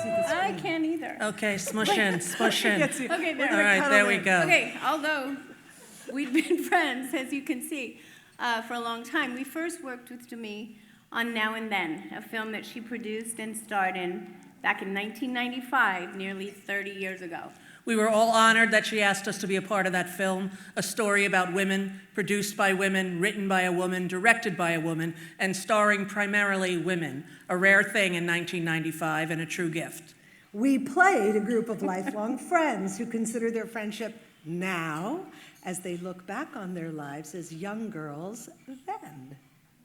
see the screen. I can't either. Okay, smush in, smush in. Okay, there. All right, there we go. Okay, although we've been friends, as you can see, for a long time, we first worked with Demi on Now and Then, a film that she produced and starred in back in 1995, nearly 30 years ago. We were all honored that she asked us to be a part of that film, a story about women, produced by women, written by a woman, directed by a woman, and starring primarily women, a rare thing in 1995 and a true gift. We played a group of lifelong friends who consider their friendship now as they look back on their lives as young girls then.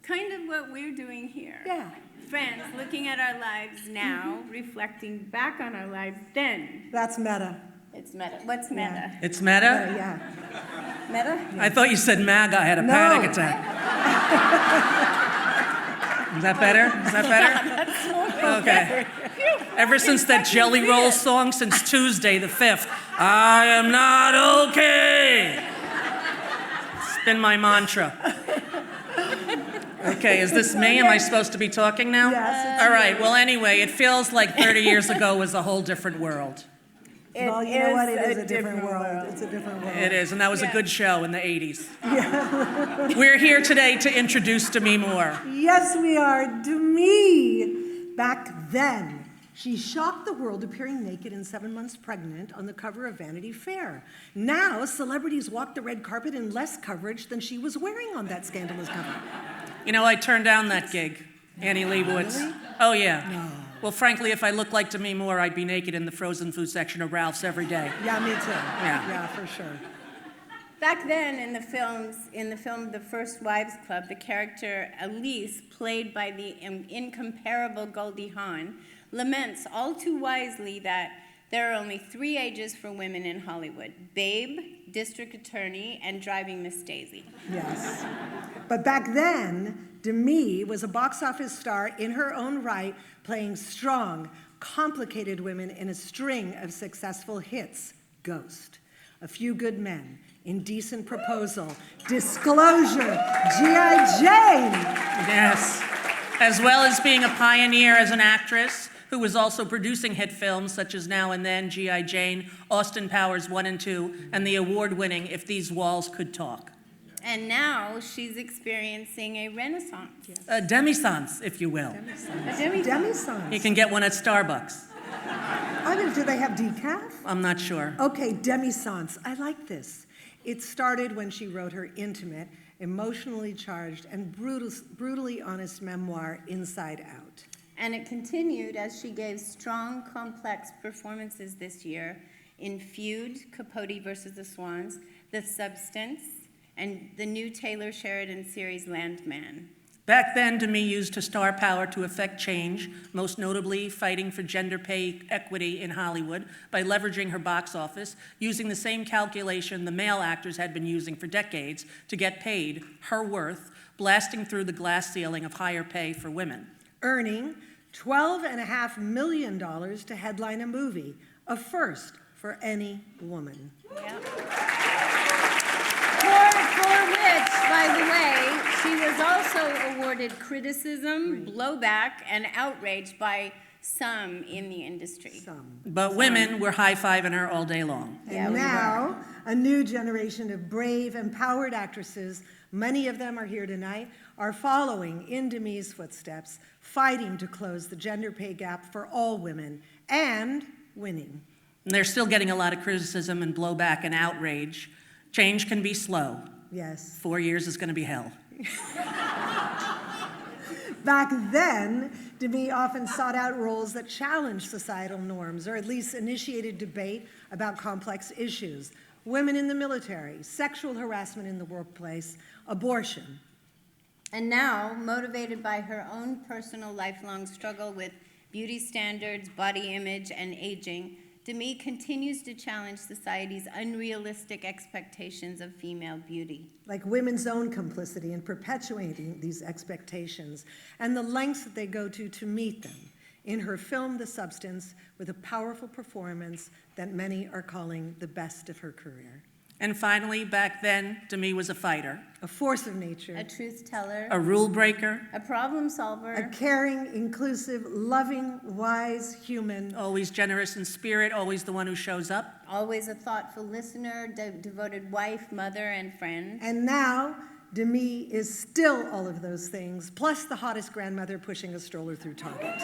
Kind of what we're doing here. Yeah. Friends looking at our lives now, reflecting back on our lives then. That's meta. It's meta. What's meta? Yeah. It's meta? Yeah. Meta? I thought you said MAGA. I had a panic attack. Is that better? Is that better? Okay. Ever since that Jelly Roll song, since Tuesday the 5th, I am not okay. It's been my mantra. Okay, is this me? Am I supposed to be talking now? Yes. All right, well, anyway, it feels like 30 years ago was a whole different world. Well, you know what? It is a different world. It's a different world. It is, and that was a good show in the 80s. Yeah. We're here today to introduce Demi Moore. Yes, we are. Demi. Back then, she shocked the world appearing naked and 7 months pregnant on the cover of Vanity Fair. Now, celebrities walk the red carpet in less coverage than she was wearing on that scandalous cover. You know, I turned down that gig, Annie Leibovitz. Really? Oh, yeah. No. Well, frankly, if I looked like Demi Moore, I'd be naked in the frozen food section of Ralph's every day. Yeah, me too. Yeah. Yeah, for sure. Back then, in the film The First Wives Club, the character Elise, played by the incomparable Goldie Hawn, laments all too wisely that there are only 3 ages for women in Hollywood: babe, district attorney, and driving Miss Daisy. Yes. But back then, Demi was a box office star in her own right, playing strong, complicated women in a string of successful hits: Ghost, A Few Good Men, Indecent Proposal, Disclosure, G.I. Jane. Yes. As well as being a pioneer as an actress who was also producing hit films such as Now and Then, G.I. Jane, Austin Powers 1 and 2, and the award-winning If These Walls Could Talk. And now she's experiencing a renaissance. Yes. A demi-sance, if you will. A Demi-sance. You can get one at Starbucks. I mean, do they have decaf? I'm not sure. Okay, demi-sance. I like this. It started when she wrote her intimate, emotionally charged, and brutally honest memoir, Inside Out. And it continued as she gave strong, complex performances this year in Feud, Capote versus the Swans, The Substance, and the new Taylor Sheridan series, Landman. Back then, Demi used her star power to effect change, most notably fighting for gender pay equity in Hollywood by leveraging her box office, using the same calculation the male actors had been using for decades to get paid her worth, blasting through the glass ceiling of higher pay for women. Earning $12.5 million to headline a movie, a first for any woman. Yep. For which, by the way, she was also awarded criticism, blowback, and outrage by some in the industry. But women were high-fiving her all day long. And now, a new generation of brave, empowered actresses, many of them are here tonight, are following in Demi's footsteps, fighting to close the gender pay gap for all women, and winning. And they're still getting a lot of criticism and blowback and outrage. Change can be slow. Yes. 4 years is going to be hell. Back then, Demi often sought out roles that challenged societal norms, or at least initiated debate about complex issues: women in the military, sexual harassment in the workplace, abortion. And now, motivated by her own personal lifelong struggle with beauty standards, body image, and aging, Demi continues to challenge society's unrealistic expectations of female beauty. Like women's own complicity in perpetuating these expectations and the lengths that they go to meet them. In her film, The Substance, with a powerful performance that many are calling the best of her career. And finally, back then, Demi was a fighter, a force of nature, A truth teller. a rule breaker, A problem solver. a caring, inclusive, loving, wise human, always generous in spirit, always the one who shows up. Always a thoughtful listener, devoted wife, mother, and friend. and now Demi is still all of those things, plus the hottest grandmother pushing a stroller through Target.